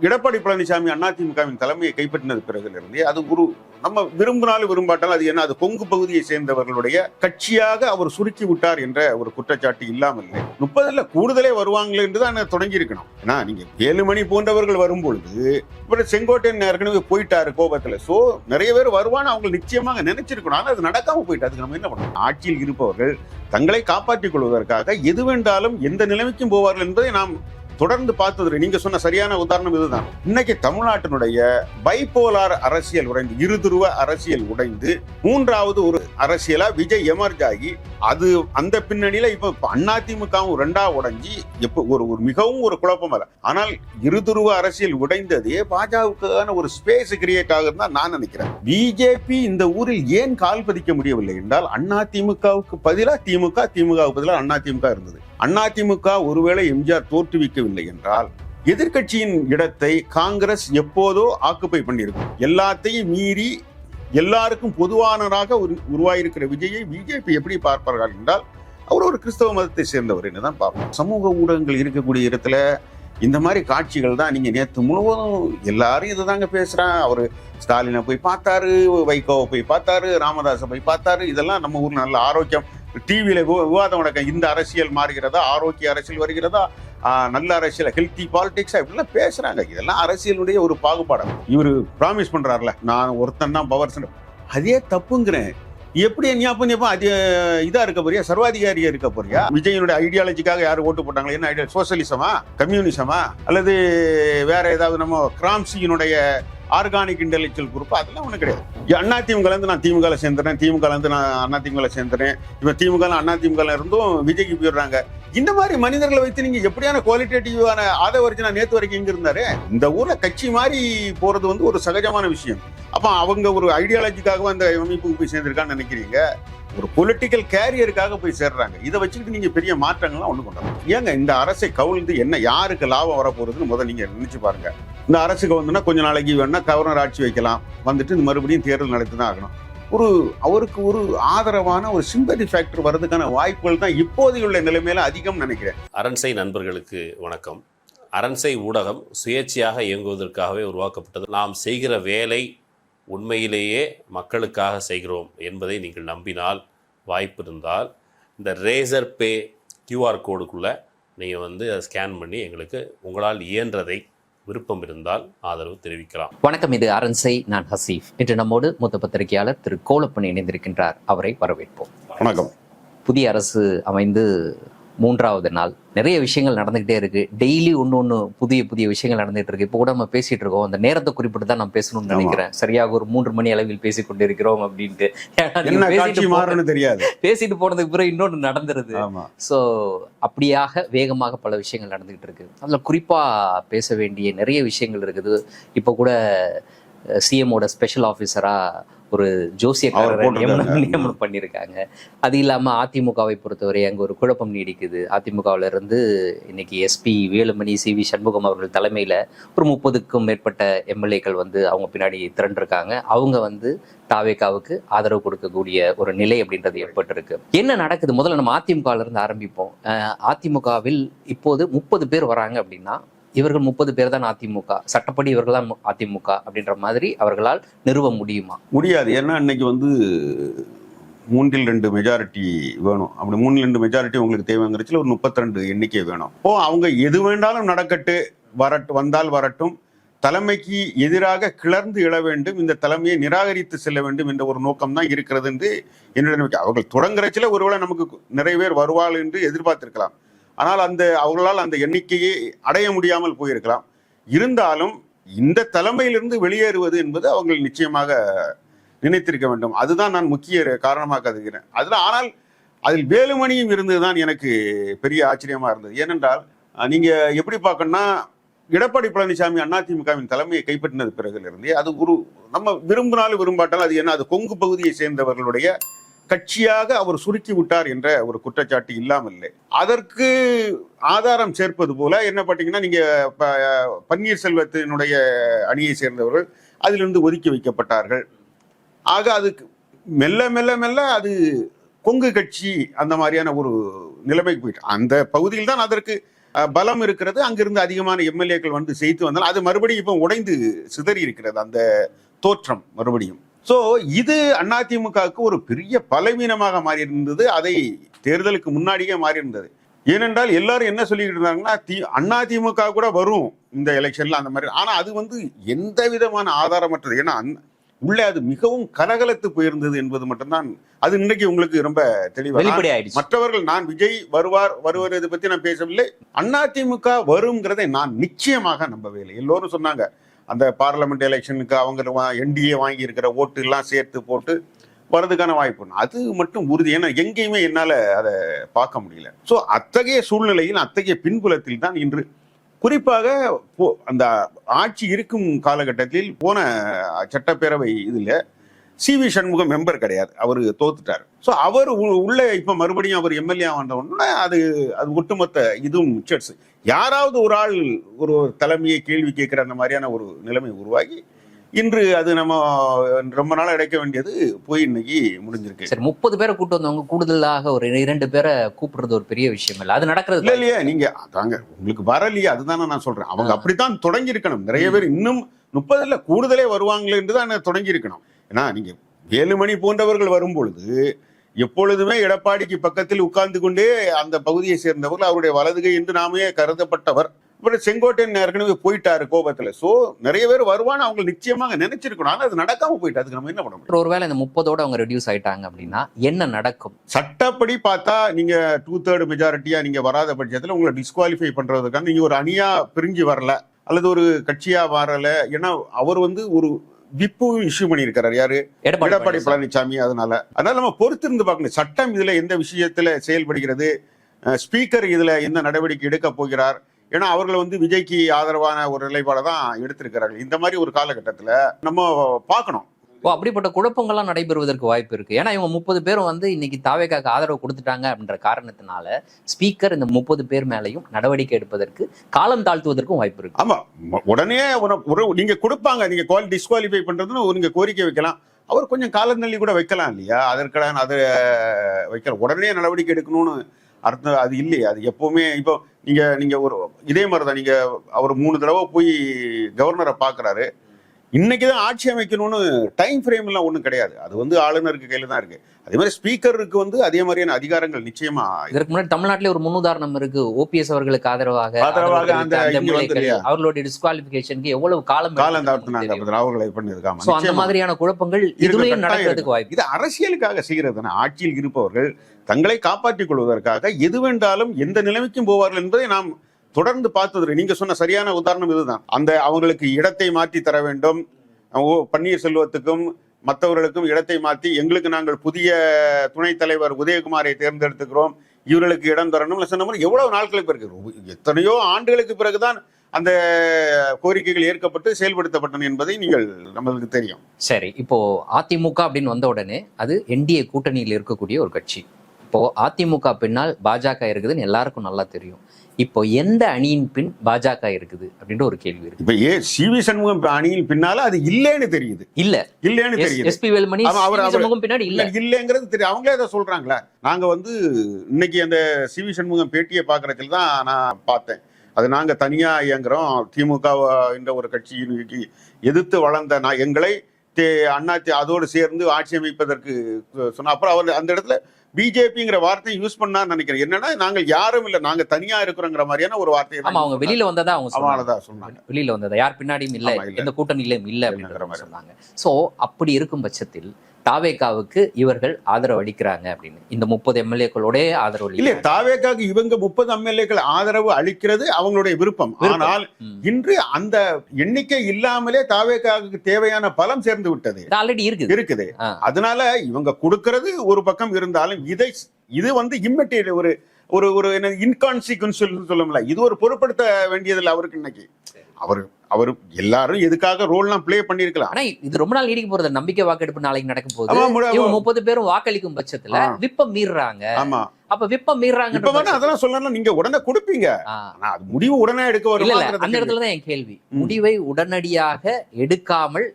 எடப்பாடி பழனிசாமி அதிமுகவின் தலைமையை கைப்பற்றினது பிறகு அது ஒரு நம்ம விரும்பினாலும் விரும்பாட்டாலும் அது என்ன, அது கொங்கு பகுதியை சேர்ந்தவர்களுடைய கட்சியாக அவர் சுருக்கி விட்டார் என்ற ஒரு குற்றச்சாட்டு இல்லாமல் இல்லை. 30 கூடுதலே வருவாங்களே என்றுதான் தொடங்கி இருக்கணும். ஏன்னா நீங்க வேலுமணி போன்றவர்கள் வரும்பொழுது இப்ப செங்கோட்டையன் ஏற்கனவே போயிட்டாரு கோபத்துல. சோ நிறைய பேர் வருவான்னு அவங்க நிச்சயமாக நினைச்சிருக்கணும். ஆனா அது நடக்காம போயிட்டு அதுக்கு நம்ம என்ன பண்ணணும்? ஆட்சியில் இருப்பவர்கள் தங்களை காப்பாற்றிக் கொள்வதற்காக எது வேண்டாலும் எந்த நிலைமைக்கும் போவார்கள் என்பதை நாம் தொடர்ந்து பார்த்தது. நீங்க சொன்ன சரியான உதாரணம் இதுதான். இன்னைக்கு தமிழ்நாட்டினுடைய பைபோலார் அரசியல் உடைந்து, இருதுருவ அரசியல் உடைந்து மூன்றாவது ஒரு அரசியலா விஜய் எமர்ஜ் ஆகி, அது அந்த பின்னணியில இப்ப அதிமுகவும் ரெண்டா உடைஞ்சி ஒரு மிகவும் ஒரு குழப்பம் அல்ல. ஆனால் இருதுருவ அரசியல் உடைந்ததே பாஜகவுக்கான ஒரு ஸ்பேஸ் கிரியேட் ஆகுதுன்னு தான் நான் நினைக்கிறேன். பிஜேபி இந்த ஊரில் ஏன் கால் பதிக்க முடியவில்லை என்றால் அதிமுகவுக்கு பதிலாக திமுக, திமுகவுக்கு பதிலாக அதிமுக இருந்தது. அதிமுக ஒருவேளை எம்ஜிஆர் தோற்றுவிக்கவில்லை என்றால் எதிர்கட்சியின் இடத்தை காங்கிரஸ் எப்போதோ ஆக்குப்பை பண்ணியிருக்கும். எல்லாத்தையும் மீறி எல்லாருக்கும் பொதுவானராக உருவாயிருக்கிற விஜயை பிஜேபி எப்படி பார்ப்பார்கள் என்றால் அவர் ஒரு கிறிஸ்தவ மதத்தை சேர்ந்தவர் என்னதான் பார்ப்போம். சமூக ஊடகங்கள் இருக்கக்கூடிய இடத்துல இந்த மாதிரி காட்சிகள் தான். நீங்க நேற்று முழுவதும் எல்லாரும் இதுதாங்க பேசுறான். அவரு ஸ்டாலினை போய் பார்த்தாரு, வைகோவை போய் பார்த்தாரு, ராமதாஸை போய் பார்த்தாரு. இதெல்லாம் நம்ம ஊர்ல நல்ல ஆரோக்கியம். டிவியில விவாதம் நடக்க, இந்த அரசியல் மாறுகிறதா, ஆரோக்கிய அரசியல் வருகிறதா, நல்ல அரசியல், ஹெல்த்தி பாலிடிக்ஸா, இப்படிலாம் பேசுறாங்க. இதெல்லாம் அரசியலுடைய ஒரு பாகுபாடு. இவரு ப்ராமிஸ் பண்றாருல, நான் ஒருத்தன் தான் பவர், அதே தப்புங்கிறேன். எப்படி ஞாபகம் அது இதா இருக்க போறியா, சர்வாதிகாரியா இருக்க போறியா? விஜயனுடைய ஐடியாலஜிக்காக யாரும் ஓட்டு போட்டாங்களா? என்ன ஐடியா? சோசியலிசமா, கம்யூனிசமா, அல்லது வேற ஏதாவது நம்ம கிராம்சியினுடைய ஆர்கானிக் இன்டெலெக்சுவல் குரூப்? அதெல்லாம் ஒன்றும் கிடையாது. அதிமுக இருந்து நான் திமுக சேர்ந்துறேன், திமுக இருந்து நான் அதிமுக சேர்ந்துறேன், இப்ப திமுக அதிமுக இருந்தும் விஜய்க்கு போயிடுறாங்க. இந்த மாதிரி மனிதர்களை வைத்து நீங்க எப்படியான குவாலிட்டேட்டிவான ஆதவர்ஜனா நேத்து வரைக்கும் எங்க இருந்தாரு? இந்த ஊர்ல கட்சி மாதிரி போறது ஒரு சகஜமான விஷயம். அப்ப அவங்க ஒரு ஐடியாலஜிக்காக அந்த அமைப்புக்கு போய் சேர்ந்திருக்கான்னு நினைக்கிறீங்க? ஒரு பொலிட்டிக்கல் கேரியருக்காக போய் சேர்றாங்க. இதை வச்சுக்கிட்டு நீங்க பெரிய மாற்றங்கள்லாம் ஒண்ணு கொண்டாங்க. ஏங்க இந்த அரசை கவுழ்ந்து என்ன யாருக்கு லாபம் வரப்போறதுன்னு முதல்ல நீங்க நினைச்சு பாருங்க. இந்த அரசுக்கு வந்துன்னா கொஞ்ச நாளைக்கு வேணா கவர்னர் ஆட்சி வைக்கலாம், வந்துட்டு இந்த மறுபடியும் தேர்தல் நடத்தி தான் ஆகணும். அவருக்கு ஒரு ஆதரவான ஒரு சிம்பதி ஃபேக்டர் வர்றதுக்கான வாய்ப்புகள் தான் இப்போதையுள்ள நிலைமையில அதிகம் நினைக்கிறேன். அரண்சை நண்பர்களுக்கு வணக்கம். அரண்சை ஊடகம் சுயேட்சையாக இயங்குவதற்காகவே உருவாக்கப்பட்டது. நாம் செய்கிற வேலை உண்மையிலேயே மக்களுக்காக செய்கிறோம் என்பதை நீங்கள் நம்பினால், வாய்ப்பு இருந்தால் இந்த ரேசர் பே QR கோடுக்குள்ளே நீங்கள் அதை ஸ்கேன் பண்ணி எங்களுக்கு உங்களால் இயன்றதை விருப்பம் இருந்தால் ஆதரவு தெரிவிக்கலாம். வணக்கம், இது அரண்சை. நான் ஹசீஃப். இன்று நம்மோடு மூத்த பத்திரிகையாளர் திரு கோலப்பன் இணைந்திருக்கின்றார். அவரை வரவேற்போம். வணக்கம். புதிய அரசு அமைந்து 3வது நாள் நிறைய விஷயங்கள் நடந்துகிட்டே இருக்கு. டெய்லி ஒன்று புதிய விஷயங்கள் நடந்துகிட்டு இருக்கு. இப்போ கூட நம்ம பேசிட்டு இருக்கோம். அந்த நேரத்தை குறிப்பிட்டு தான் நான் பேசணும்னு நினைக்கிறேன். சரியாக ஒரு 3 மணி அளவில் பேசிக் கொண்டிருக்கிறோம் அப்படின்ட்டு. பேசிட்டு போனதுக்கு பிறகு இன்னொன்று நடந்துருது. ஸோ அப்படியாக வேகமாக பல விஷயங்கள் நடந்துகிட்டு இருக்கு. அதுல குறிப்பா பேச வேண்டிய நிறைய விஷயங்கள் இருக்குது. இப்போ கூட சிஎம்மோட ஸ்பெஷல் ஆஃபீஸரா ஒரு ஜோசியக்காரரை நியமனம் பண்ணியிருக்காங்க. அது இல்லாமல் அதிமுகவை பொறுத்தவரை அங்கே ஒரு குழப்பம் நீடிக்குது. அதிமுகவில் இருந்து இன்னைக்கு எஸ்பி வேலுமணி, CV சண்முகம் அவர்கள் தலைமையில் ஒரு 30க்கும் மேற்பட்ட எம்எல்ஏக்கள் அவங்க பின்னாடி திரண்டிருக்காங்க. அவங்க தாவேகாவுக்கு ஆதரவு கொடுக்கக்கூடிய ஒரு நிலை அப்படின்றது ஏற்பட்டிருக்கு. என்ன நடக்குது? முதல்ல நம்ம அதிமுகவில் இருந்து ஆரம்பிப்போம். அதிமுகவில் இப்போது 30 பேர் வராங்க அப்படின்னா இவர்கள் 30 பேர் தான் அதிமுக, சட்டப்படி இவர்கள் தான் அதிமுக அப்படின்ற மாதிரி அவர்களால் நிறுவ முடியுமா? முடியாது. ஏன்னா இன்னைக்கு 3/2 மெஜாரிட்டி வேணும். அப்படி 3/2 மெஜாரிட்டி உங்களுக்கு தேவைங்கிறச்சுல ஒரு 32 எண்ணிக்கை வேணும். அவங்க எது வேண்டாலும் நடக்கட்டு, வந்தால் வரட்டும், தலைமைக்கு எதிராக கிளர்ந்து எழ வேண்டும், இந்த தலைமையை நிராகரித்து செல்ல வேண்டும் என்ற ஒரு நோக்கம் தான் இருக்கிறது என்று என்னுடைய நம்பிக்கை. அவர்கள் தொடங்குறச்சில ஒருவேளை நமக்கு நிறைய பேர் வருவாள் என்று எதிர்பார்த்திருக்கலாம். ஆனால் அவர்களால் அந்த எண்ணிக்கையை அடைய முடியாமல் போயிருக்கலாம். இருந்தாலும் இந்த தலைமையிலிருந்து வெளியேறுவது என்பது அவங்க நிச்சயமாக நினைத்திருக்க வேண்டும். அதுதான் நான் முக்கிய காரணமாக கருதுகிறேன். ஆனால் அதில் வேலுமணியும் இருந்ததுதான் எனக்கு பெரிய ஆச்சரியமா இருந்தது. ஏனென்றால் நீங்க எப்படி பார்க்கணும்னா, எடப்பாடி பழனிசாமி அதிமுகவின் தலைமையை கைப்பற்றினது பிறகு அது ஒரு நம்ம விரும்பினாலும் விரும்பாட்டாலும் அது என்ன, அது கொங்கு பகுதியை சேர்ந்தவர்களுடைய கட்சியாக அவர் சுருக்கி விட்டார் என்ற ஒரு குற்றச்சாட்டு இல்லாமல் இல்லை. அதற்கு ஆதாரம் சேர்ப்பது போல என்ன பார்த்தீங்கன்னா, நீங்க பன்னீர்செல்வத்தினுடைய அணியை சேர்ந்தவர்கள் அதிலிருந்து ஒதுக்கி வைக்கப்பட்டார்கள். ஆக அதுக்கு மெல்ல மெல்ல மெல்ல அது கொங்கு கட்சி அந்த மாதிரியான ஒரு நிலைமைக்கு போயிட்டு அந்த பகுதியில் தான் அதற்கு பலம் இருக்கிறது. அங்கிருந்து அதிகமான எம்எல்ஏக்கள் வந்து செய்து வந்தால் அது மறுபடியும் இப்போ உடைந்து சிதறி இருக்கிறது அந்த தோற்றம் மறுபடியும். ஸோ இது அதிமுகவுக்கு ஒரு பெரிய பலவீனமாக மாறி இருந்தது. அதை தேர்தலுக்கு முன்னாடியே மாறி இருந்தது. ஏனென்றால் எல்லாரும் என்ன சொல்லிக்கிட்டு இருந்தாங்கன்னா அதிமுக கூட வரும் இந்த எலெக்ஷன்ல அந்த மாதிரி. ஆனா அது வந்து எந்த விதமான ஆதாரமற்றது. ஏன்னா உள்ளே அது மிகவும் கலகலத்து போயிருந்தது என்பது மட்டும்தான். அது இன்னைக்கு உங்களுக்கு ரொம்ப தெளிவாக மற்றவர்கள் நான் விஜய் வருவார் இதை பத்தி நான் பேசவில்லை. அதிமுக வருங்கிறதை நான் நிச்சயமாக நம்பவே இல்லை. எல்லோரும் சொன்னாங்க அந்த பார்லிமெண்ட் எலெக்ஷனுக்கு அவங்க என்டிஏ வாங்கி இருக்கிற ஓட்டு எல்லாம் சேர்த்து போட்டு வரதுக்கான வாய்ப்பு அது மட்டும் உறுதி. ஏன்னா எங்கேயுமே என்னால் அதை பார்க்க முடியல. ஸோ அத்தகைய சூழ்நிலையில் அத்தகைய பின்புலத்தில் தான் இன்று குறிப்பாக அந்த ஆட்சி இருக்கும் காலகட்டத்தில் போன சட்டப்பேரவை இதில் CV சண்முகம் மெம்பர் கிடையாது, அவர் தோத்துட்டார். ஸோ அவர் உள்ள இப்போ மறுபடியும் அவர் எம்எல்ஏ வந்த உடனே அது ஒட்டுமொத்த இதுவும் மிச்சர்ஸ். யாராவது ஒரு ஆள் ஒரு தலைமையை கேள்வி கேட்குற அந்த மாதிரியான ஒரு நிலைமை உருவாகி இன்று அது நம்ம ரொம்ப நாள் அடைக்க வேண்டியது போய் இன்னைக்கு முடிஞ்சிருக்கு. சரி, 30 பேரை கூட்டு வந்தவங்க கூடுதலாக ஒரு 2 பேரை கூப்பிடுறது ஒரு பெரிய விஷயம் இல்லை, அது நடக்கிறது இல்லையா? நீங்க அதாங்க உங்களுக்கு வரலையே, அதுதானே நான் சொல்றேன். அவங்க அப்படித்தான் தொடங்கி இருக்கணும். நிறைய பேர் இன்னும் 30 கூடுதலே வருவாங்களே என்று தான் தொடங்கி இருக்கணும். ஏன்னா நீங்க வேலுமணி போன்றவர்கள் வரும்பொழுது எப்பொழுதுமே எடப்பாடிக்கு பக்கத்தில் உட்கார்ந்து கொண்டே அந்த பகுதியை சேர்ந்தவர்கள் அவருடைய வலதுகை என்று நாமே கருதப்பட்டவர். செங்கோட்டையன் ஏற்கனவே போயிட்டாரு கோபத்துல. சோ நிறைய பேர் வருவான்னு அவங்க நிச்சயமாக நினைச்சிருக்கணும். ஆனா அது நடக்காம போயிட்டு அதுக்கு நம்ம என்ன பண்ண முடியும்? ஒருவேளை இந்த 30ஓட அவங்க ரெடியூஸ் ஆயிட்டாங்க அப்படின்னா என்ன நடக்கும்? சட்டப்படி பார்த்தா நீங்க 2/3 மெஜாரிட்டியா நீங்க வராத பட்சத்துல உங்களை டிஸ்குவாலிஃபை பண்றதுக்காக நீங்க ஒரு அணியா பிரிஞ்சு வரல அல்லது ஒரு கட்சியா வரல. ஏன்னா அவர் வந்து ஒரு விப்பு இஷ்யூ பண்ணியிருக்கிறார். யாரு? எடப்பாடி பழனிசாமி. அதனால நம்ம பொறுத்திருந்து பார்க்கணும். சட்டம் இதுல எந்த விஷயத்துல செயல்படுகிறது, ஸ்பீக்கர் இதுல எந்த நடவடிக்கை எடுக்க போகிறார். ஏன்னா அவர்கள் வந்து விஜய்க்கு ஆதரவான ஒரு நிலைப்பாடை தான் எடுத்திருக்கிறார்கள். இந்த மாதிரி ஒரு காலகட்டத்தில் நம்ம பார்க்கணும். அப்படிப்பட்ட குழப்பங்கள்லாம் நடைபெறுவதற்கு வாய்ப்பு இருக்கு. ஏன்னா இவங்க 30 பேரும் வந்து இன்னைக்கு தாவேக்காக்கு ஆதரவு கொடுத்துட்டாங்க அப்படின்ற காரணத்தினால ஸ்பீக்கர் இந்த 30 பேர் மேலையும் நடவடிக்கை எடுப்பதற்கு காலம் தாழ்த்துவதற்கும் வாய்ப்பு இருக்கு. ஆமா, உடனே நீங்க கொடுப்பாங்க. நீங்க டிஸ்குவாலிஃபை பண்றதுன்னு நீங்க கோரிக்கை வைக்கலாம். அவர் கொஞ்சம் காலந்தள்ளி கூட வைக்கலாம் இல்லையா? அதற்கான அதை வைக்கலாம். உடனே நடவடிக்கை எடுக்கணும்னு அர்த்தம் அது இல்லையா? அது எப்பவுமே இப்போ நீங்க ஒரு இதே மாதிரிதான். நீங்க அவர் 3 தடவை போய் கவர்னரை பாக்குறாரு. இன்னைக்குதான் ஆட்சி அமைக்கணும்னு டைம் ஃப்ரேம் எல்லாம் ஒண்ணும் கிடையாது. அது வந்து ஆளுநருக்கு கையில தான் இருக்கு. அதே மாதிரி ஸ்பீக்கருக்கு வந்து அதே மாதிரியான அதிகாரங்கள் நிச்சயமா. இதற்கு முன்னாடி தமிழ்நாட்டிலே ஒரு முன்னுதாரணம் இருக்கு. OPS அவர்களுக்கு ஆதரவாக அந்த அவர்களுடைய டிஸ்குவாலிஃபிகேஷனுக்கு எவ்வளவு காலம் தாழ்த்தினாங்க அவர்களை பண்ணிருக்காங்க. அந்த மாதிரியான குழப்பங்கள் இதுலயும் நடக்கிறதுக்கு வாய்ப்பு. இது அரசியலுக்காக செய்கிறது. ஆட்சியில் இருப்பவர்கள் தங்களை காப்பாற்றிக் கொள்வதற்காக எது வேண்டாலும் எந்த நிலைமைக்கும் போவார்கள் என்பதை நாம் தொடர்ந்து பார்த்தது. நீங்க சொன்ன சரியான உதாரணம் இதுதான். அந்த அவங்களுக்கு இடத்தை மாற்றி தர வேண்டும். பன்னீர்செல்வத்துக்கும் மற்றவர்களுக்கும் இடத்தை மாற்றி எங்களுக்கு நாங்கள் புதிய துணைத் தலைவர் உதயகுமாரை தேர்ந்தெடுத்துக்கிறோம், இவர்களுக்கு இடம் தரணும் சொன்ன மாதிரி எவ்வளவு நாட்களுக்கு பிறகு, எத்தனையோ ஆண்டுகளுக்கு பிறகுதான் அந்த கோரிக்கைகள் ஏற்கப்பட்டு செயல்படுத்தப்பட்டன என்பதை நீங்கள் நம்மளுக்கு தெரியும். சரி, இப்போ அதிமுக அப்படின்னு வந்த உடனே அது NDA கூட்டணியில் இருக்கக்கூடிய ஒரு கட்சி. இப்போ அதிமுக பின்னால் பாஜக இருக்குதுன்னு எல்லாருக்கும் நல்லா தெரியும். இப்போ எந்த அணியின் பின் பாஜக இருக்குது அப்படின்ற ஒரு கேள்வி இருக்கு. இப்ப CV சண்முகம் அணியின் பின்னால அது இல்லைன்னு தெரியுது. இல்லைன்னு தெரியுது. SP வேலுமணி சண்முகம் பின்னாடி இல்லைங்கிறது தெரியும். அவங்களே அதை சொல்றாங்களே. நாங்க வந்து இன்னைக்கு அந்த CV சண்முகம் பேட்டியை பாக்குறதுல தான் நான் பார்த்தேன். அது நாங்க தனியா இயங்குறோம், திமுக என்ற ஒரு கட்சியினுக்கு எதிர்த்து வளர்ந்த எங்களை அண்ணாச்சி அதோடு சேர்ந்து ஆட்சி அமைப்பதற்கு சொன்ன. அப்புறம் அவர் அந்த இடத்துல பிஜேபிங்கிற வார்த்தையை யூஸ் பண்ணான்னு நினைக்கிறேன். என்னன்னா நாங்கள் யாரும் இல்ல, நாங்க தனியா இருக்கிறோங்கிற மாதிரியான ஒரு வார்த்தையை அவங்க வெளியில வந்ததா அவங்க சொன்னாங்க. வெளியில வந்ததா யார் பின்னாடியும் இல்ல, எந்த கூட்டணியிலும் இல்ல அப்படிங்கிற மாதிரி சொன்னாங்க. சோ அப்படி இருக்கும் பட்சத்தில் தாவேகாவுக்கு இவர்கள் ஆதரவு அளிக்கிறாங்க அப்படின்னு இந்த 30 MLA-க்களோட ஆதரவு இல்ல. தாவேகாவுக்கு இவங்க 30 MLA-க்கள் ஆதரவு அளிக்கிறது அவங்களுடைய விருப்பம். ஆனால் இன்று அந்த எண்ணிக்கை இல்லாமலே தாவேகாவுக்கு தேவையான பலம் சேர்ந்து விட்டது. ஆல்ரெடி இருக்குது. அதனால இவங்க கொடுக்கிறது ஒரு பக்கம் இருந்தாலும் இது வந்து இம்மெட்டீரியல் ஒரு இன்கான்சிக்வன்ஷியல் சொல்லும்ல, இது ஒரு பொருட்படுத்த வேண்டியதில்லை அவருக்கு. இன்னைக்கு அவர் எல்லாரும் எதுக்காக ரோல்லாம் பிளே பண்ணிருக்கலாம். ஆனா இது ரொம்ப நாள் நீடிக்க போறது. நம்பிக்கை வாக்கெடுப்பு நாளைக்கு நடக்கும் போது 30 பேரும் வாக்களிக்கும் பட்சத்துல விப்பம் மீறாங்க. ஆமா, அப்ப விப்பம் மீறாங்க. அதெல்லாம் சொல்லலாம். நீங்க உடனே கொடுப்பீங்க, முடிவு உடனே எடுக்க வரும். அந்த இடத்துலதான் என் கேள்வி. முடிவை உடனடியாக எடுக்காமல்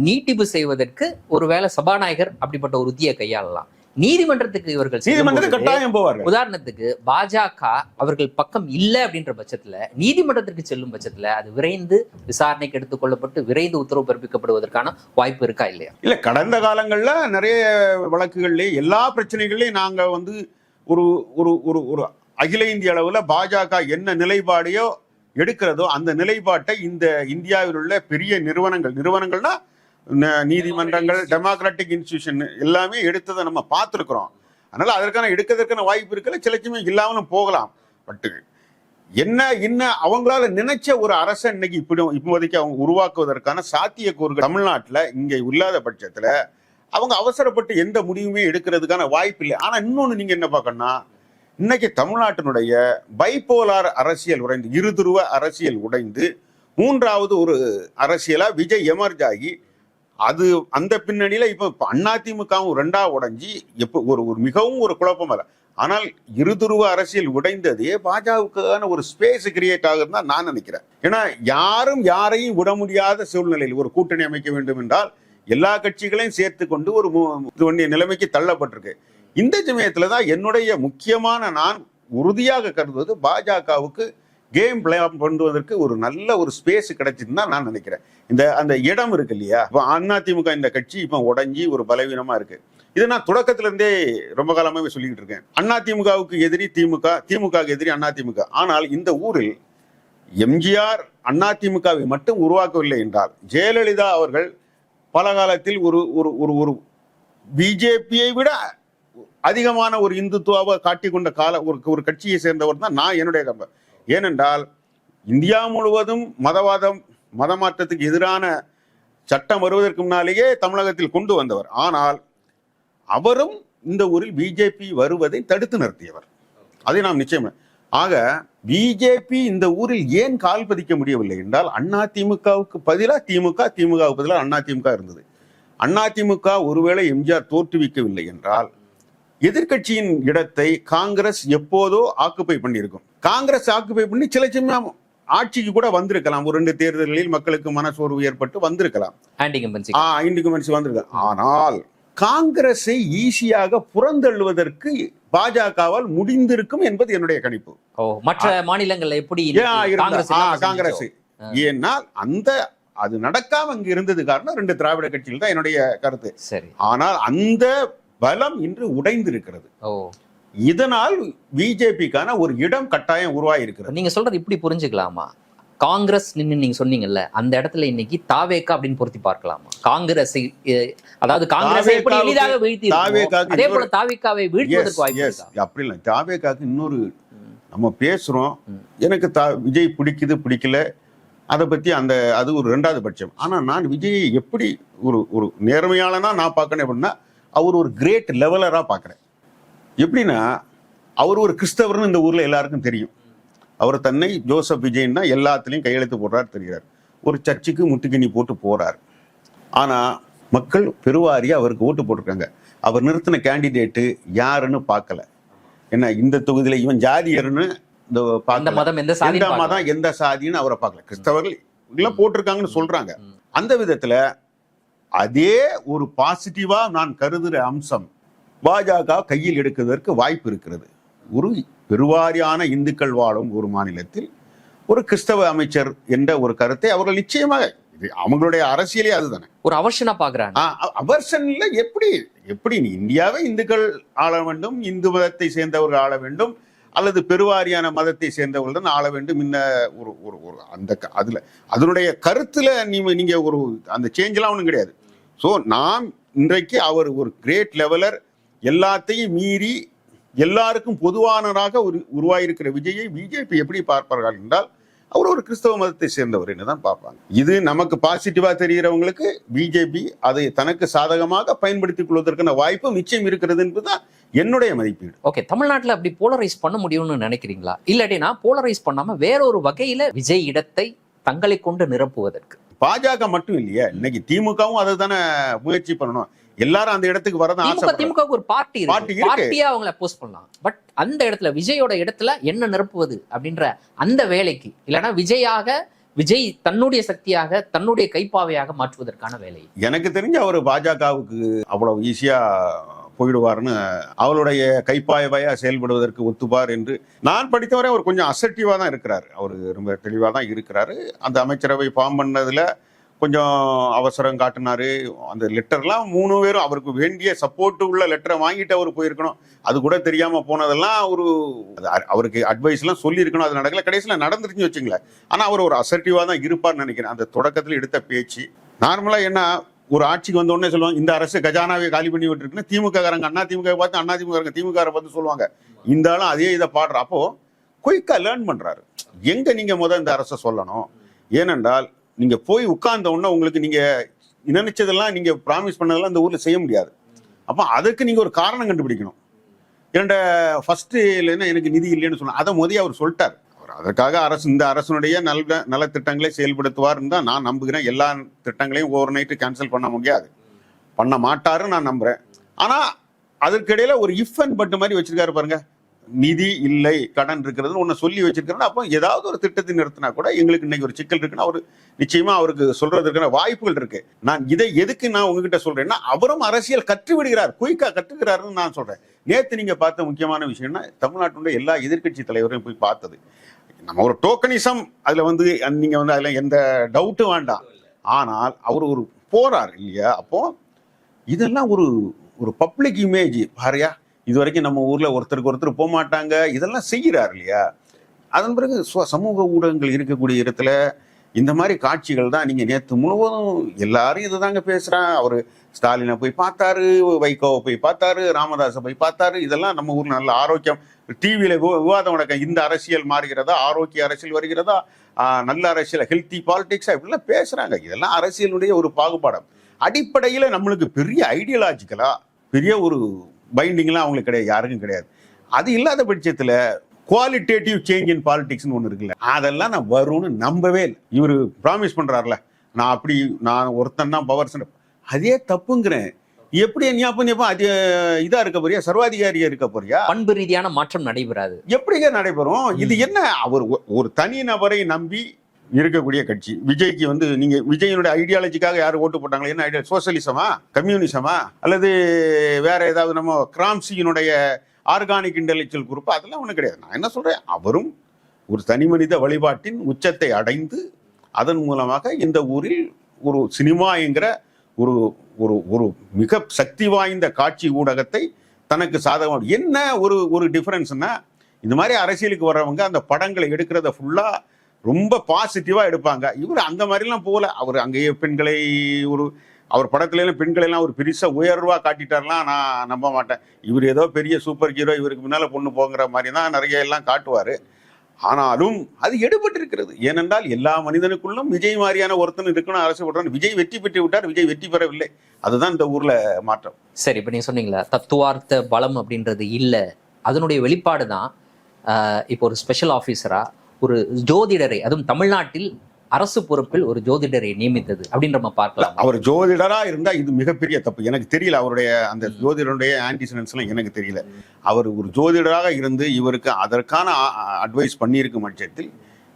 நீட்டிப்பு செய்வதற்கு ஒருவேளை சபாநாயகர் அப்படிப்பட்ட ஒரு உத்தியை கையாளலாம். நீதிமன்றத்துக்கு இவர்கள் நீதிமன்றத்துக்கு கட்டாயம் போவார்கள். உதாரணத்துக்கு பாஜக அவர்கள் பக்கம் இல்ல அப்படின்ற பட்சத்துல நீதிமன்றத்திற்கு செல்லும் பட்சத்துல அது விரைந்து விசாரணைக்கு எடுத்துக் கொள்ளப்பட்டு விரைந்து உத்தரவு பிறப்பிக்கப்படுவதற்கான வாய்ப்பு இருக்கா இல்லையா? இல்ல, கடந்த காலங்கள்ல நிறைய வழக்குகள்லயே எல்லா பிரச்சனைகள்லயும் நாங்க வந்து ஒரு ஒரு ஒரு ஒரு அகில இந்திய அளவுல பாஜக என்ன நிலைப்பாடையோ எடுக்கிறதோ அந்த நிலைப்பாட்டை இந்த இந்தியாவில் உள்ள பெரிய நிறுவனங்கள்னா நீதிமன்றங்கள், டெமோக்ராட்டிக் இன்ஸ்டிடியூஷன் எல்லாமே எடுத்ததை நம்ம பார்த்துருக்குறோம். அதனால அதற்கான எடுக்கிறதுக்கான வாய்ப்பு இருக்குல்ல, சிலச்சுமே இல்லாமலும் போகலாம். பட் என்ன அவங்களால நினைச்ச ஒரு அரசை இன்னைக்கு இப்போதைக்கு அவங்க உருவாக்குவதற்கான சாத்தியக்கூறுகள் தமிழ்நாட்டில் இங்கே இல்லாத பட்சத்துல அவங்க அவசரப்பட்டு எந்த முடிவுமே எடுக்கிறதுக்கான வாய்ப்பு இல்லை. ஆனா இன்னொன்னு நீங்க என்ன பார்க்கணும்னா, இன்னைக்கு தமிழ்நாட்டினுடைய பைபோலார் அரசியல் உடைந்து, இருதுருவ அரசியல் உடைந்து மூன்றாவது ஒரு அரசியலா விஜய் எமர்ஜ் ஆகி அது அந்த பின்னணியில இப்ப அதிமுகவும் ரெண்டா உடைஞ்சி ஒரு மிகவும் ஒரு குழப்பம் அல்ல. ஆனால் இருதுருவ அரசியல் உடைந்ததே பாஜகவுக்கான ஒரு ஸ்பேஸ் கிரியேட் ஆகுதுன்னு தான் நான் நினைக்கிறேன். ஏன்னா யாரும் யாரையும் விட முடியாத சூழ்நிலையில் ஒரு கூட்டணி அமைக்க வேண்டும் என்றால் எல்லா கட்சிகளையும் சேர்த்து கொண்டு ஒரு வேண்டிய நிலைமைக்கு தள்ளப்பட்டிருக்கு. இந்த சமயத்துல தான் என்னுடைய முக்கியமான நான் உறுதியாக கருதுவது பாஜகவுக்கு கேம் பிளே பண்ணுவதற்கு ஒரு நல்ல ஒரு ஸ்பேஸ் கிடைச்சின்னு தான் நான் நினைக்கிறேன். அந்த இடம் இருக்கு இல்லையா, இப்போ அதிமுக இந்த கட்சி இப்போ உடைஞ்சி ஒரு பலவீனமா இருக்கு. இதை நான் தொடக்கத்துல இருந்தே ரொம்ப காலமாவே சொல்லிக்கிட்டு இருக்கேன். அதிமுகவுக்கு எதிரி திமுக, திமுகவுக்கு எதிரி அதிமுக. ஆனால் இந்த ஊரில் எம்ஜிஆர் அதிமுகவை மட்டும் உருவாக்கவில்லை என்றால் ஜெயலலிதா அவர்கள் பல காலத்தில் ஒரு ஒரு ஒரு பிஜேபியை விட அதிகமான ஒரு இந்துத்துவாவை காட்டிக்கொண்ட கால ஒரு கட்சியை சேர்ந்தவர் தான் நான் என்னுடைய கம்பர். ஏனென்றால் இந்தியா முழுவதும் மதமாற்றத்துக்கு எதிரான சட்டம் வருவதற்கு முன்னாலேயே தமிழகத்தில் கொண்டு வந்தவர். ஆனால் அவரும் இந்த ஊரில் பிஜேபி வருவதை தடுத்து நிறுத்தியவர். அதை நாம் நிச்சயம். ஆக பிஜேபி இந்த ஊரில் ஏன் கால் பதிக்க முடியவில்லை என்றால் அதிமுகவுக்கு பதிலாக திமுகவுக்கு பதிலாக அதிமுக இருந்தது. அதிமுக ஒருவேளை எம்ஜிஆர் தோற்றுவிக்கவில்லை என்றால் எதிர்கட்சியின் இடத்தை காங்கிரஸ் எப்போதோ ஆக்குப்பை பண்ணியிருக்கும். காங்கிரஸ் ஆக்குப்பை பண்ணி சில சின்ன ஆட்சிக்கு கூட வந்திருக்கலாம். ஒரு 2 தேர்தல்களில் மக்களுக்கு மனசோர்வு ஏற்பட்டு வந்திருக்கலாம். ஆனால் காங்கிரஸை ஈஸியாக புறந்தள்ளுவதற்கு பாஜகவால் முடிந்திருக்கும் என்பது என்னுடைய கணிப்பு. மற்ற மாநிலங்கள் எப்படி காங்கிரஸ் ஏன்னால் அது நடக்காம அங்க இருந்தது காரணம் 2 திராவிட கட்சிகள் தான் என்னுடைய கருத்து. சரி. ஆனால் அந்த பலம் இன்று உடைந்திருக்கிறது. இதனால் பிஜேபிக்கான ஒரு இடம் கட்டாயம் உருவாகி இருக்கிறது. நீங்க சொல்றது இப்படி புரிஞ்சுக்கலாமா? காங்கிரஸ் நீங்க சொன்னீங்கல்ல, அந்த இடத்துல இன்னைக்கு தாவேகா அப்படின்னு பொருத்தி பார்க்கலாமா? காங்கிரஸ் அதாவது காங்கிரஸை எப்படி எளிதாக வீழ்த்தி அதே போல தாவேகாவை வீழ்த்துவதற்கு வாய்ப்பு இருக்கா? அப்படி இல்லை. தாவேகாக்கு இன்னொரு நம்ம பேசுறோம், எனக்கு விஜய் பிடிக்கல, அதை பத்தி அது ஒரு 2வது பட்சம். ஆனா நான் விஜயை எப்படி ஒரு நேர்மையாளனா நான் பார்க்கணும் அப்படின்னா அவர் ஒரு கிரேட் லெவலரா பார்க்கிறேன். எப்படின்னா அவர் ஒரு கிறிஸ்தவர்னு இந்த ஊர்ல எல்லாருக்கும் தெரியும். அவர் தன்னை ஜோசப் விஜய்னா எல்லாத்துலயும் கையெழுத்து போடுறாரு தெரிகிறார். ஒரு சர்ச்சுக்கு முட்டுக்கணி போட்டு போறார். ஆனா மக்கள் பெருவாரியா அவருக்கு ஓட்டு போட்டிருக்காங்க. அவர் நிறுத்தின கேண்டிடேட்டு யாருன்னு பார்க்கல. என்ன இந்த தொகுதியில இவன் ஜாதியர்னு எந்த சாதின்னு அவரை பார்க்கல. கிறிஸ்தவர்கள் எல்லாம் போட்டிருக்காங்கன்னு சொல்றாங்க. அந்த விதத்துல அதே ஒரு பாசிட்டிவா நான் கருதுற அம்சம் பாஜக கையில் எடுக்கிறதற்கு வாய்ப்பு இருக்கிறது. ஒரு பெருவாரியான இந்துக்கள் வாழும் ஒரு மாநிலத்தில் ஒரு கிறிஸ்தவ அமைச்சர் என்ற ஒரு கருத்தை அவர்கள் நிச்சயமாக, அவங்களுடைய அரசியலே அதுதானே ஒரு அவர்ஷனா பாக்குறாங்க. அவர்ஷன்ல எப்படி நீ இந்தியாவை இந்துக்கள் ஆள வேண்டும், இந்து மதத்தை சேர்ந்தவர்கள் ஆள வேண்டும், அல்லது பெருவாரியான மதத்தை சேர்ந்தவர்கள் தான் ஆள வேண்டும். இந்த ஒரு அந்த அதனுடைய கருத்துல நீங்க ஒரு அந்த சேஞ்செல்லாம் ஒன்றும் கிடையாது. ஸோ நாம் இன்றைக்கு அவர் ஒரு கிரேட் லெவலர், எல்லாத்தையும் மீறி எல்லாருக்கும் பொதுவானராக உருவாயிருக்கிற விஜயை பிஜேபி எப்படி பார்ப்பார்கள் என்றால் அவர் ஒரு கிறிஸ்தவ மதத்தை சேர்ந்தவர் என்னதான் பார்ப்பாங்க. இது நமக்கு பாசிட்டிவா தெரிகிறவங்களுக்கு பிஜேபி அதை தனக்கு சாதகமாக பயன்படுத்திக் கொள்வதற்கான வாய்ப்பு நிச்சயம் இருக்கிறது என்பதுதான் என்னுடைய மதிப்பீடு. ஓகே, தமிழ்நாட்டில் அப்படி போலரைஸ் பண்ண முடியும்னு நினைக்கிறீங்களா? இல்லாட்டினா போலரைஸ் பண்ணாம வேற ஒரு வகையில விஜய் இடத்தை தங்களை கொண்டு நிரப்புவதற்கு பாஜக மட்டும் இல்லையா, இன்னைக்கு திமுகவும் அதை தானே முயற்சி பண்ணணும். எல்லாரும் அந்த இடத்துக்கு வரதான் ஆசை. திமுக ஒரு பார்ட்டியா அவங்களை அப்போஸ் பண்ணலாம். பட் அந்த இடத்துல விஜயோட இடத்துல என்ன நிரப்புவது அப்படின்ற அந்த வேலைக்கு இல்லைன்னா விஜய் தன்னுடைய சக்தியாக தன்னுடைய கைப்பாவையாக மாற்றுவதற்கான வேலை எனக்கு தெரிஞ்சு அவர் பாஜகவுக்கு அவ்வளவு ஈஸியா போயிடுவார்னு அவளுடைய கைப்பாயவாயா செயல்படுவதற்கு ஒத்துப்பார் என்று நான் படித்தவரை அவர் கொஞ்சம் அசர்ட்டிவாக தான் இருக்கிறார். அவர் ரொம்ப தெளிவாக தான் இருக்கிறாரு. அந்த அமைச்சரவை ஃபார்ம் பண்ணதில் கொஞ்சம் அவசரம் காட்டினாரு. அந்த லெட்டர்லாம் 3 பேரும் அவருக்கு வேண்டிய சப்போர்ட் உள்ள லெட்டரை வாங்கிட்டு அவர் போயிருக்கணும். அது கூட தெரியாமல் போனதெல்லாம் அவருக்கு அட்வைஸ்லாம் சொல்லியிருக்கணும். அது நடக்கல, கடைசியில் நடந்துருச்சுன்னு வச்சுங்களேன். ஆனால் அவர் ஒரு அசர்ட்டிவாக தான் இருப்பார்னு நினைக்கிறேன். அந்த தொடக்கத்தில் எடுத்த பேச்சு நார்மலாக என்ன, ஒரு ஆட்சிக்கு வந்த உடனே சொல்லுவாங்க இந்த அரசு கஜானாவை காலி பண்ணி விட்டுருக்குன்னு திமுக காரங்க அண்ணா திமுக பார்த்து அண்ணா திமுக திமுக பார்த்து சொல்லுவாங்க. இந்த ஆளும் அதே இதை பாடுற. அப்போ குயிக்கா லேர்ன் பண்றாரு. எங்க நீங்க இந்த அரசை சொல்லணும். ஏனென்றால் நீங்க போய் உட்கார்ந்த உடனே உங்களுக்கு நீங்க நினைச்சதெல்லாம் நீங்க ப்ராமிஸ் பண்ணதெல்லாம் இந்த ஊர்ல செய்ய முடியாது. அப்போ அதுக்கு நீங்க ஒரு காரணம் கண்டுபிடிக்கணும். ஃபர்ஸ்ட் இல்லைன்னா எனக்கு நிதி இல்லைன்னு சொன்ன அதை அவர் சொல்லிட்டார். அதற்காக இந்த அரசனுடைய நல திட்டங்களை செயல்படுத்துவார்னு தான் நான் நம்புகிறேன். எல்லா திட்டங்களையும் ஓவர் நைட்டு கேன்சல் பண்ண முடியாது, பண்ண மாட்டாருன்னு நான் நம்புறேன். ஆனா அதற்கிடையில ஒரு இஃப் அண்ட் பட் மாதிரி வச்சிருக்காரு பாருங்க. நிதி இல்லை, கடன் இருக்கிறது ஒன்னு சொல்லி வச்சிருக்காரு. அப்போ ஏதாவது ஒரு திட்டத்தை நிறுத்தினா கூட எங்களுக்கு இன்னைக்கு ஒரு சிக்கல் இருக்குன்னா அவர் நிச்சயமா அவருக்கு சொல்றதுக்கான வாய்ப்புகள் இருக்கு. நான் இதை எதுக்கு நான் உங்ககிட்ட சொல்றேன்னா அவரும் அரசியல் கற்று விடுகிறார், குயிக்கா கற்றுக்கிறாருன்னு நான் சொல்றேன். நேற்று நீங்க பார்த்த முக்கியமான விஷயம்னா தமிழ்நாட்டுடைய எல்லா எதிர்கட்சி தலைவரையும் போய் பார்த்தது. நம்ம ஒரு டோக்கனிசம் அதுல நீங்க அதுல எந்த டவுட்டும் வேண்டாம். ஆனால் அவர் ஒரு போறார் இல்லையா. அப்போ இதெல்லாம் ஒரு பப்ளிக் இமேஜ் பாரியா. இது வரைக்கும் நம்ம ஊர்ல ஒருத்தருக்கு ஒருத்தர் போக மாட்டாங்க, இதெல்லாம் செய்கிறார் இல்லையா. அதன் பிறகு சமூக ஊடகங்கள் இருக்கக்கூடிய இடத்துல இந்த மாதிரி காட்சிகள் தான். நீங்க நேற்று முழுவதும் எல்லாரும் இதுதாங்க பேசுறான். அவரு ஸ்டாலினை போய் பார்த்தாரு, வைகோவை போய் பார்த்தாரு, ராமதாஸை போய் பார்த்தாரு. இதெல்லாம் நம்ம ஊர்ல நல்ல ஆரோக்கியம். டிவியில விவாதம் நடக்க இந்த அரசியல் மாறுகிறதா, ஆரோக்கிய அரசியல் வருகிறதா, நல்ல அரசியல், ஹெல்த்தி பாலிடிக்ஸா, இப்படிலாம் பேசுறாங்க. இதெல்லாம் அரசியலுடைய ஒரு பாகுபாடம். அடிப்படையில நம்மளுக்கு பெரிய ஐடியாலஜிக்கலா பெரிய ஒரு பைண்டிங்லாம் அவங்களுக்கு கிடையாது, யாருக்கும் கிடையாது. அது இல்லாத பட்சத்துல குவாலிட்டேட்டிவ் சேஞ்ச் இன் பாலிடிக்ஸ்னு ஒன்று இருக்குல்ல, அதெல்லாம் நான் வரும்னு நம்பவே இல்லை. இவர் ப்ராமிஸ் பண்றாருல, நான் ஒருத்தன் தான் பவர், அதே தப்புங்கிறேன். எப்படி நீ அது இதா இருக்க போறியா, சர்வாதிகாரியா இருக்க போறியா? பண்பு ரீதியான மாற்றம் நடைபெறாது. எப்படிங்க நடைபெறும்? இது என்ன, அவர் ஒரு தனி நபரை நம்பி இருக்கக்கூடிய கட்சி. விஜய்க்கு நீங்க விஜயனுடைய ஐடியாலஜிக்காக யாரும் ஓட்டு போட்டாங்களா? என்ன ஐடியா, சோசியலிசமா, கம்யூனிசமா, அல்லது வேற ஏதாவது நம்ம கிராம்சியினுடைய ஆர்கானிக் இன்டெலெக்சுவல் குரூப்? அதெல்லாம் ஒன்றும் கிடையாது. நான் என்ன சொல்றேன், அவரும் ஒரு தனி மனித வழிபாட்டின் உச்சத்தை அடைந்து அதன் மூலமாக இந்த ஊரில் ஒரு சினிமா என்கிற ஒரு ஒரு ஒரு மிக சக்தி வாய்ந்த காட்சி ஊடகத்தை தனக்கு சாதகமாக. என்ன ஒரு டிஃபரன்ஸ்னா, இந்த மாதிரி அரசியலுக்கு வர்றவங்க அந்த படங்களை எடுக்கிறத ஃபுல்லா ரொம்ப பாசிட்டிவா எடுப்பாங்க. இவர் அந்த மாதிரிலாம் போகல. அவர் அங்கேயே பெண்களை அவர் படத்துல எல்லாம் பெண்களை எல்லாம் ஒரு பெருசா உயர்வா காட்டிட்டார்லாம் நான் நம்ப மாட்டேன். இவர் ஏதோ பெரிய சூப்பர் ஹீரோ, இவருக்கு முன்னால பொண்ணு போங்கிற மாதிரி தான் நிறைய எல்லாம் காட்டுவாரு. ஆனாலும் அது எடுபட்டு இருக்கிறது. ஏனென்றால் எல்லா மனிதனுக்குள்ளும் விஜய் மாதிரியான ஒருத்தன் இருக்கணும் ஆசைப்படுறான். விஜய் வெற்றி பெற்று விட்டார், விஜய் வெற்றி பெறவில்லை. அதுதான் இந்த ஊர்ல மாற்றம். சரி, இப்ப நீங்க சொன்னீங்களா தத்துவார்த்த பலம் அப்படின்றது இல்ல, அதனுடைய வெளிப்பாடு தான் இப்போ ஒரு ஸ்பெஷல் ஆபீசரா ஒரு ஜோதிடரை, அதுவும் தமிழ்நாட்டில் அரசு பொறுப்பில் ஒரு ஜோதிடரை நியமித்தது அப்படின்னு நம்ம பார்க்கலாம். அவர் ஜோதிடரா இருந்தா இது மிகப்பெரிய தப்பு. எனக்கு தெரியல அவருடைய அந்த ஜோதிடருடைய ஆன்டிசிடன்ஸ் எல்லாம் எனக்கு தெரியல. அவர் ஒரு ஜோதிடராக இருந்து இவருக்கு அதற்கான அட்வைஸ் பண்ணியிருக்கும் பட்சத்தில்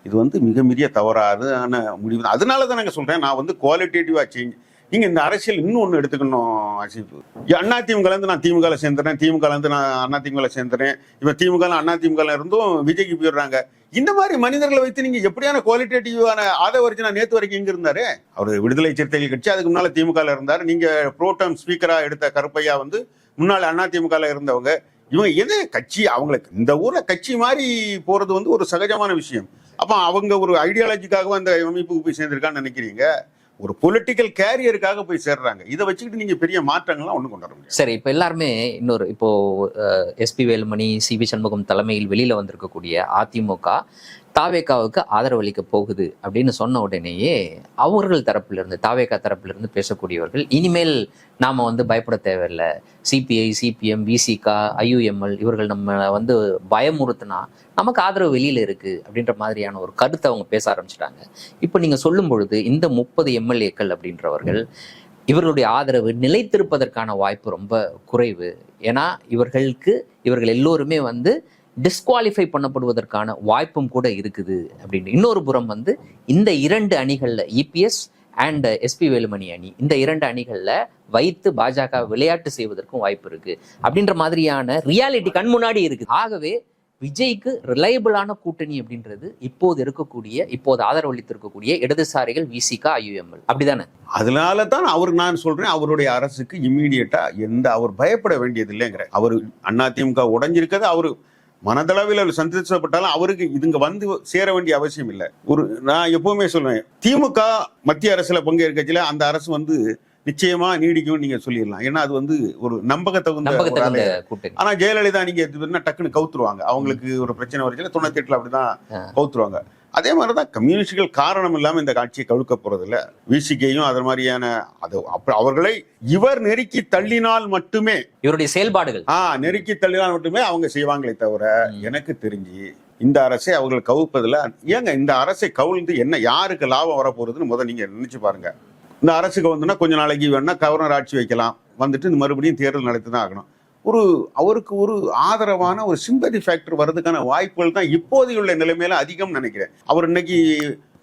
இது மிக மிக தவறான முடிவு. அதனால தான் நாங்கள் சொல்றேன், நான் குவாலிட்டேட்டிவா சேஞ்ச். நீங்க இந்த அரசியல் இன்னும் ஒன்று எடுத்துக்கணும் ஆசிப். அண்ணா திமுகலேருந்து நான் திமுகவில் சேர்ந்துறேன், திமுகலேருந்து நான் அண்ணா திமுகவில் சேர்ந்துறேன், இவன் திமுக அண்ணா திமுக இருந்தும் விஜய்க்கு போயிடுறாங்க. இந்த மாதிரி மனிதர்களை வைத்து நீங்க எப்படியான குவாலிட்டேட்டிவான ஆதரவு? நேற்று வரைக்கும் எங்க இருந்தாரு? அவர் விடுதலை சிறுத்தைகள் கட்சி, அதுக்கு முன்னால திமுக இருந்தாரு. நீங்க புரோட்டம் ஸ்பீக்கரா எடுத்த கருப்பையா முன்னாள் அண்ணா திமுக இருந்தவங்க. இவங்க எது கட்சி, அவங்களுக்கு இந்த ஊர்ல கட்சி மாதிரி போறது ஒரு சகஜமான விஷயம். அப்ப அவங்க ஒரு ஐடியாலஜிக்காக அந்த அமைப்புக்கு போய் சேர்ந்திருக்கான்னு நினைக்கிறீங்க? ஒரு பொலிட்டிக்கல் கேரியருக்காக போய் சேர்றாங்க. இதை வச்சுக்கிட்டு நீங்க பெரிய மாற்றங்கள்லாம் ஒண்ணு கொண்டு வர முடியும். சரி, இப்ப எல்லாருமே இப்போ எஸ்பி வேலுமணி, சிவி சண்முகம் தலைமையில் வெளியில வந்திருக்கக்கூடிய அதிமுக தாவேகாவுக்கு ஆதரவு அளிக்க போகுது அப்படின்னு சொன்ன உடனேயே அவர்கள் தரப்பிலிருந்து, தாவேகா தரப்பிலிருந்து பேசக்கூடியவர்கள், இனிமேல் நாம பயப்பட தேவையில்லை, சிபிஐ, சிபிஎம், விசிகா, ஐயுஎம்எல் இவர்கள் நம்ம பயமுறுத்தினா நமக்கு ஆதரவு வெளியில இருக்கு அப்படின்ற மாதிரியான ஒரு கருத்தை அவங்க பேச ஆரம்பிச்சிட்டாங்க. இப்போ நீங்க சொல்லும் பொழுது இந்த 30 எம்எல்ஏக்கள் அப்படின்றவர்கள் இவர்களுடைய ஆதரவு நிலைத்திருப்பதற்கான வாய்ப்பு ரொம்ப குறைவு. ஏன்னா இவர்கள் எல்லோருமே டிஸ்குவாலிஃபை பண்ணப்படுவதற்கான வாய்ப்பும் கூட இருக்குது அப்படின்னு. இன்னொரு புறம் இந்த 2 அணிகள்ல இபிஎஸ் அண்ட் எஸ்பி வேலுமணி அணி, இந்த 2 அணிகள்ல வைத்து பாஜக விளையாட்டு செய்வதற்கும் வாய்ப்பு இருக்கு அப்படின்ற மாதிரியான ரியாலிட்டி கண் முன்னாடி இருக்கு. ஆகவே விஜய்க்கு ரிலையபிளான கூட்டணி அப்படின்றது இப்போது ஆதரவளித்திருக்கக்கூடிய இடதுசாரிகள், விசிகா, ஐயுஎம்எல், அப்படிதானே? அதனால தான் நான் சொல்றேன், அவருடைய அரசுக்கு இம்மீடியட்டா அவர் பயப்பட வேண்டியது இல்லைங்கிற. அவர் அதிமுக உடைஞ்சிருக்கிறது அவரு மனதளவில் சந்திச்சப்பட்டாலும் அவருக்கு இதுங்க வந்து சேர வேண்டிய அவசியம் இல்லை. நான் எப்பவுமே சொல்லுவேன், திமுக மத்திய அரசுல பங்கேற்கல அந்த அரசு வந்து நிச்சயமா நீடிக்கும் நீங்க சொல்லிடலாம். ஏன்னா அது வந்து ஒரு நம்பகத்தகுந்த. ஆனா ஜெயலலிதா நீங்க டக்குன்னு கவுத்துருவாங்க. அவங்களுக்கு ஒரு பிரச்சனை வருச்சுல 98 அப்படிதான் கவுத்துருவாங்க. அதே மாதிரிதான் கம்யூனிஸ்டுகள் காரணம் இல்லாம இந்த காட்சியை கவுக்க போறது இல்ல. விசிகையும் அது மாதிரியான அவர்களை இவர் நெருக்கி தள்ளினால் மட்டுமே, இவருடைய செயல்பாடுகள் நெருக்கி தள்ளினால் மட்டுமே அவங்க செய்வாங்களே தவிர, எனக்கு தெரிஞ்சு இந்த அரசை அவர்கள் கவுப்பதில்ல. ஏங்க இந்த அரசை கவுழ்ந்து என்ன யாருக்கு லாபம் வரப்போறதுன்னு முதல்ல நீங்க நினைச்சு பாருங்க. இந்த அரசுக்கு வந்துன்னா கொஞ்ச நாளைக்கு வேணா கவர்னர் ஆட்சி வைக்கலாம், வந்துட்டு மறுபடியும் தேர்தல் நடத்தி தான் ஆகணும். அவருக்கு ஒரு ஆதரவான ஒரு சிம்பதி ஃபேக்டர் வர்றதுக்கான வாய்ப்புகள் தான் இப்போதையுள்ள நிலைமையில அதிகம் நினைக்கிறேன். அவர் இன்னைக்கு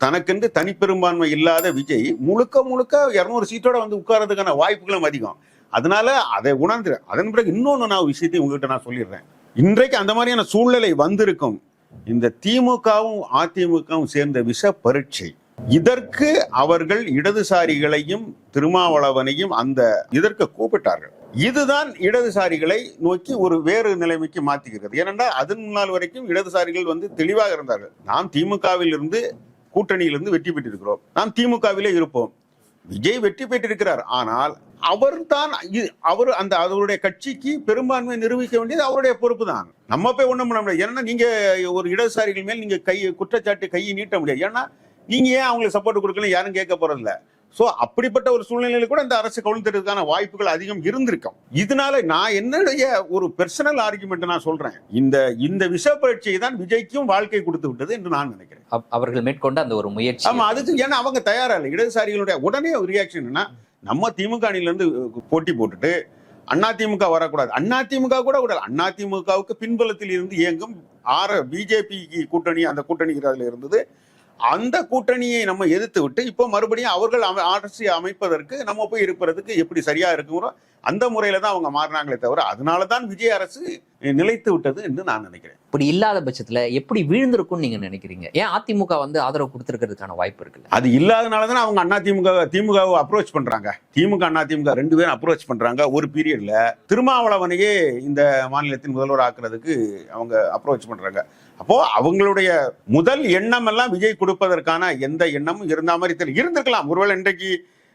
தனக்கென்று தனிப்பெரும்பான்மை இல்லாத விஜய் முழுக்க 200 சீட்டோட வந்து உட்கார்றதுக்கான வாய்ப்புகளும் அதிகம். அதனால அதை உணர்ந்து அதன் பிறகு இன்னொன்னு விஷயத்தையும் உங்ககிட்ட நான் சொல்லிடுறேன். இன்றைக்கு அந்த மாதிரியான சூழ்நிலை வந்திருக்கும். இந்த திமுகவும் அதிமுகவும் சேர்ந்த விஷ பரீட்சை. இதற்கு அவர்கள் இடதுசாரிகளையும் திருமாவளவனையும் இதற்கு கூப்பிட்டார்கள். இதுதான் இடதுசாரிகளை நோக்கி ஒரு வேறு நிலைமைக்கு மாத்திக்கிறது. ஏனென்றால் அதன் முன்னால் வரைக்கும் இடதுசாரிகள் வந்து தெளிவாக இருந்தார்கள். நாம் திமுகவில் இருந்து கூட்டணியிலிருந்து வெற்றி பெற்றிருக்கிறோம், நாம் திமுகவிலே இருப்போம். விஜய் வெற்றி பெற்றிருக்கிறார். ஆனால் அவருடைய கட்சிக்கு பெரும்பான்மை நிரூபிக்க வேண்டியது அவருடைய பொறுப்பு தான். நம்ம போய் ஒண்ணும் பண்ண முடியாது. ஏன்னா நீங்க ஒரு இடதுசாரிகள் மேல் நீங்க குற்றச்சாட்டு கையை நீட்ட முடியாது. ஏன்னா நீங்க ஏன் அவங்களுக்கு சப்போர்ட் கொடுக்கல யாரும் கேட்க போறதில்ல. சோ அப்படிப்பட்ட ஒரு சூழ்நிலையில கூட இந்த அரசு கவுழ்ந்ததுக்கான வாய்ப்புகள் அதிகம் இருந்திருக்கும். இதனால நான் என்னுடைய ஒரு பெர்சனல் ஆர்குமெண்ட் நான் சொல்றேன், இந்த விஷ பரீட்சையை தான் விஜய்க்கும் வாழ்க்கை கொடுத்து விட்டது என்று நான் நினைக்கிறேன். அவர்கள் மேற்கொண்ட அந்த ஒரு முயற்சி. ஆமா, அதுக்கு ஏன்னா அவங்க தயாரா இல்லை. இடதுசாரிகளுடைய உடனே ஒரு ரியாக்ஷன் என்ன, நம்ம திமுக அணியில இருந்து போட்டி போட்டுட்டு அதிமுக வரக்கூடாது. அதிமுக கூட அதிமுகவுக்கு பின்புலத்தில் இருந்து இயங்கும் பிஜேபி கூட்டணி, அந்த கூட்டணி இருந்தது. அந்த கூட்டணியை நம்ம எதிர்த்து விட்டு இப்போ மறுபடியும் அவர்கள் அரசு அமைப்பதற்கு நம்ம போய் இருப்பதற்கு எப்படி சரியா இருக்குங்கிறோ அந்த முறையில தான் அவங்க மாறினாங்களே தவிர, அதனாலதான் விஜய் அரசு நிலைத்து விட்டது என்று நான் நினைக்கிறேன். இப்படி இல்லாத பட்சத்துல எப்படி வீழ்ந்திருக்கும் நீங்க நினைக்கிறீங்க? ஏன் அதிமுக வந்து ஆதரவு கொடுத்திருக்கிறதுக்கான வாய்ப்பு இருக்கு? அது இல்லாதனாலதான் அவங்க திமுகவை அப்ரோச் பண்றாங்க. திமுக அதிமுக 2 பேரும் அப்ரோச் பண்றாங்க. ஒரு பீரியட்ல திருமாவளவனையே இந்த மாநிலத்தின் முதல்வர் ஆக்குறதுக்கு அவங்க அப்ரோச் பண்றாங்க. அப்போ அவங்களுடைய முதல் எண்ணம் எல்லாம் விஜய் கொடுப்பதற்கான எந்த எண்ணமும் இருந்த மாதிரி இருந்திருக்கலாம். ஒருவேளை இன்றைக்கு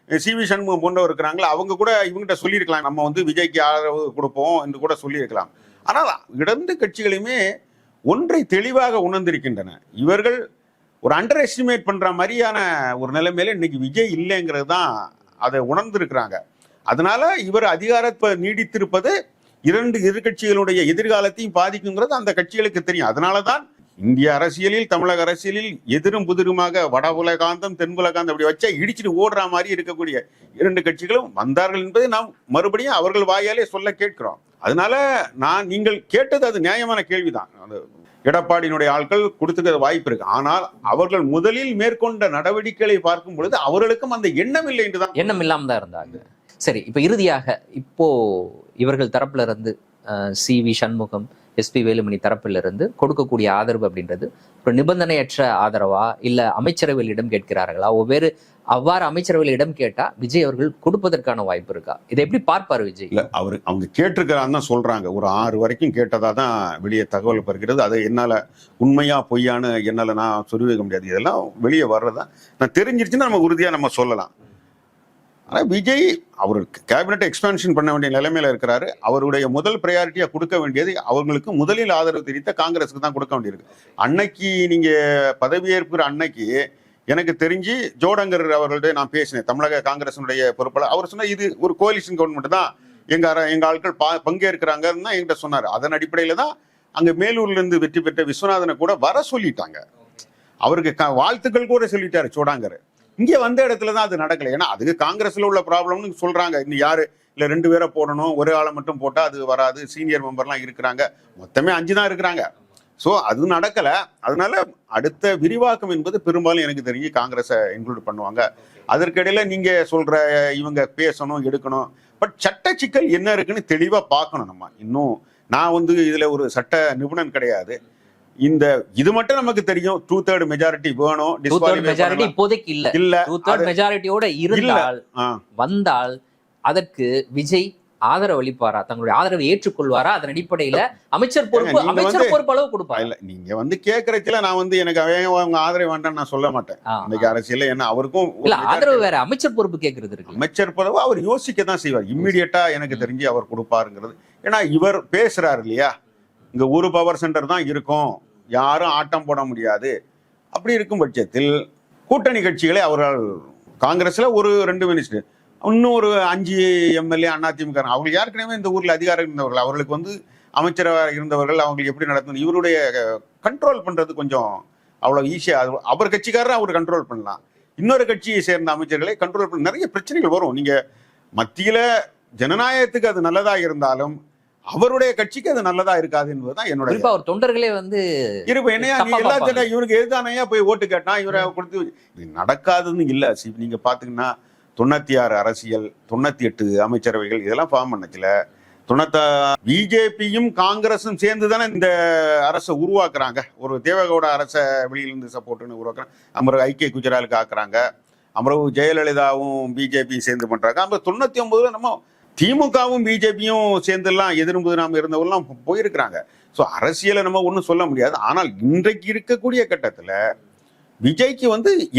CV சண்முகம் போன்றவர் இருக்கிறாங்களா, அவங்க கூட இவங்கிட்ட சொல்லியிருக்கலாம், நம்ம வந்து விஜய்க்கு ஆதரவு கொடுப்போம் என்று கூட சொல்லியிருக்கலாம். ஆனால் 2 கட்சிகளுமே ஒன்றை தெளிவாக உணர்ந்திருக்கின்றன. இவர்கள் ஒரு அண்டர் எஸ்டிமேட் பண்ற மாதிரியான ஒரு நிலைமையில இன்னைக்கு விஜய் இல்லைங்கிறது தான் அதை உணர்ந்திருக்கிறாங்க. அதனால இவர் அதிகாரத்தை நீடித்திருப்பது இரு கட்சிகளுடைய எதிர்காலத்தையும் பாதிக்குங்கிறது அந்த கட்சிகளுக்கு தெரியும். அதனாலதான் இந்திய அரசியலில், தமிழக அரசியலில் எதிரும் புதிருமாக வட உலகாந்தம் தென்புலகாந்தம் அப்படி வச்சா இடிச்சுட்டு ஓடுற மாதிரி இருக்கக்கூடிய 2 கட்சிகளும் வந்தார்கள் என்பதை நாம் மறுபடியும் அவர்கள் வாயாலே சொல்ல கேட்கிறோம். அதனால நீங்கள் கேட்டது அது நியாயமான கேள்விதான். எடப்பாடியினுடைய ஆட்கள் கொடுத்துக்க வாய்ப்பு இருக்கு. ஆனால் அவர்கள் முதலில் மேற்கொண்ட நடவடிக்கைகளை பார்க்கும் பொழுது அவர்களுக்கும் அந்த எண்ணம் இல்லை என்றுதான். எண்ணம் இல்லாம தான் இருந்தாங்க. சரி, இப்ப இறுதியாக இவர்கள் தரப்புல இருந்து CV சண்முகம், SP வேலுமணி தரப்புல இருந்து கொடுக்கக்கூடிய ஆதரவு அப்படின்றது ஒரு நிபந்தனையற்ற ஆதரவா, இல்ல அமைச்சரவையில் இடம் கேட்கிறார்களா? அவ்வாறு அமைச்சரவையில் இடம் கேட்டா விஜய் அவர்கள் கொடுப்பதற்கான வாய்ப்பு இருக்கா? இதை எப்படி பார்ப்பாரு விஜய்? இல்ல, அவங்க கேட்டிருக்கிறான்னு தான் சொல்றாங்க. ஒரு 6 வரைக்கும் கேட்டதா தான் வெளியே தகவல் பெறுகிறது. அதை என்னால உண்மையா பொய்யான்னு என்னால நான் சொல்லி வைக்க முடியாது. இதெல்லாம் வெளியே வர்றதா நான் தெரிஞ்சிருச்சுன்னா நம்ம உறுதியா நம்ம சொல்லலாம். ஆனால் விஜய் அவருக்கு கேபினட் எக்ஸ்பான்ஷன் பண்ண வேண்டிய நிலைமையில இருக்கிறாரு. அவருடைய முதல் ப்ரையாரிட்டியா கொடுக்க வேண்டியது அவங்களுக்கு முதலில் ஆதரவு தெரிவித்த காங்கிரஸுக்கு தான் கொடுக்க வேண்டியிருக்கு. அன்னைக்கு நீங்க பதவியேற்புற அன்னைக்கு எனக்கு தெரிஞ்சு ஜோடங்கர் அவர்கள்ட்ட நான் பேசினேன், தமிழக காங்கிரஸினுடைய பொறுப்பாளர். அவர் சொன்னா இது ஒரு கோலிஷன் கவர்மெண்ட் தான், எங்க ஆட்கள் பங்கேற்கிறாங்கன்னு தான் என்கிட்ட சொன்னார். அதன் அடிப்படையில தான் அங்க மேலூர்ல இருந்து வெற்றி பெற்ற விஸ்வநாதனை கூட வர சொல்லிட்டாங்க. அவருக்கு வாழ்த்துக்கள் கூட சொல்லிட்டாரு ஜோடாங்கர். இங்கே வந்த இடத்துல தான் அது நடக்கல. ஏன்னா அதுக்கு காங்கிரஸ்ல உள்ள ப்ராப்ளம்னு சொல்றாங்க. இன்னும் யாரு இல்ல 2 பேரை போடணும், ஒரு ஆளை மட்டும் போட்டா அது வராது, சீனியர் மெம்பர்லாம் இருக்கிறாங்க, மொத்தமே 5 தான் இருக்கிறாங்க. ஸோ அது நடக்கல. அதனால அடுத்த விரிவாக்கம் என்பது பெரும்பாலும் எனக்கு தெரிஞ்சு காங்கிரஸை இன்க்ளூட் பண்ணுவாங்க. அதற்கிடையில நீங்க சொல்ற இவங்க பேசணும் எடுக்கணும், பட் சட்ட சிக்கல் என்ன இருக்குன்னு தெளிவா பார்க்கணும். நம்ம இன்னும் நான் இதுல ஒரு சட்ட நிபுணன் கிடையாது. இது மட்டும் நமக்கு தெரியும், 2/3 மெஜாரிட்டி வேணும். மெஜாரிட்டி இப்போதைக்கு இல்ல. 2/3 மெஜாரிட்டியோட இருந்தால் வந்தால் அதற்கு விஜய் ஆதரவு அளிப்பாரா, தங்களுடைய ஆதரவை ஏற்றுக்கொள்வாரா, அதன் அடிப்படையில அமைச்சர் பொறுப்பு அளவு கொடுப்பாரு. இல்ல நீங்க கேக்குறதுல நான் எனக்கு அவங்க ஆதரவு வேண்டாம்னு நான் சொல்ல மாட்டேன். இன்னைக்கு அரசியல் என்ன அவருக்கும் இல்ல ஆதரவு வேற, அமைச்சர் பொறுப்பு கேட்கறது இருக்கு. அமைச்சர் பொறுப்பு அவர் யோசிக்க தான் செய்வார். இம்மிடியட்டா எனக்கு தெரிஞ்சு அவர் கொடுப்பாருங்கிறது. ஏன்னா இவர் பேசுறாரு இல்லையா, இங்க ஒரு பவர் சென்டர் தான் இருக்கும், யாரும் ஆட்டம் போட முடியாது. அப்படி இருக்கும் பட்சத்தில் கூட்டணி கட்சிகளை அவர்கள் காங்கிரஸ்ல ஒரு 2 மினிஸ்டர், இன்னும் ஒரு 5 எம்எல்ஏ அதிமுக, அவங்களுக்கு ஏற்கனவே இந்த ஊர்ல அதிகாரம் இருந்தவர்கள், அவர்களுக்கு அமைச்சராக இருந்தவர்கள், அவங்களுக்கு எப்படி நடத்தணும் இவருடைய கண்ட்ரோல் பண்றது கொஞ்சம் அவ்வளவு ஈஸியா. அவர் கட்சிக்காரர் அவர் கண்ட்ரோல் பண்ணலாம், இன்னொரு கட்சியை சேர்ந்த அமைச்சர்களை கண்ட்ரோல் பண்ண நிறைய பிரச்சனைகள் வரும். நீங்க மத்தியில ஜனநாயகத்துக்கு அது நல்லதா இருந்தாலும் அவருடைய கட்சிக்கு அது நல்லதா இருக்காது என்பதுதான் என்னோட. அவர் தொண்டர்களே இருப்ப என்னையா நீ எல்லா இவருக்கு எதுதானையா போய் ஓட்டு கேட்டா இவரை கொடுத்து இது நடக்காதுன்னு இல்ல. நீங்க பாத்தீங்கன்னா 96 அரசியல், 98 அமைச்சரவைகள் இதெல்லாம் ஃபார்ம் பண்ணச்சுல. 96 பிஜேபியும் காங்கிரஸும் சேர்ந்து தானே இந்த அரசை உருவாக்குறாங்க. ஒரு தேவகவுட அரசை வெளியிலிருந்து சப்போர்ட்னு உருவாக்குறாங்க. அமரவு ஐக்கிய குஜராலுக்கு ஆக்குறாங்க. அமரவு ஜெயலலிதாவும் பிஜேபியும் சேர்ந்து பண்றாங்க. அப்ப 99 நம்ம திமுகவும் பிஜேபியும் சேர்ந்துலாம் எதிர்ப்பு நாம இருந்தவங்கலாம் போயிருக்கிறாங்க. ஸோ அரசியலை நம்ம ஒன்றும் சொல்ல முடியாது. ஆனால் இன்றைக்கு இருக்கக்கூடிய கட்டத்தில் விஜய்க்கு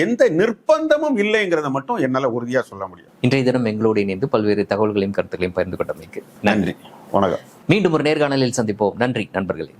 எந்த நிர்பந்தமும் இல்லைங்கிறத மட்டும் என்னால் உறுதியாக சொல்ல முடியும். இன்றைய தினம் எங்களோடு இணைந்து பல்வேறு தகவல்களையும் கருத்துக்களையும் பகிர்ந்து கொண்டமைக்கு நன்றி. வணக்கம். மீண்டும் ஒரு நேர்காணலில் சந்திப்போம். நன்றி நண்பர்களே.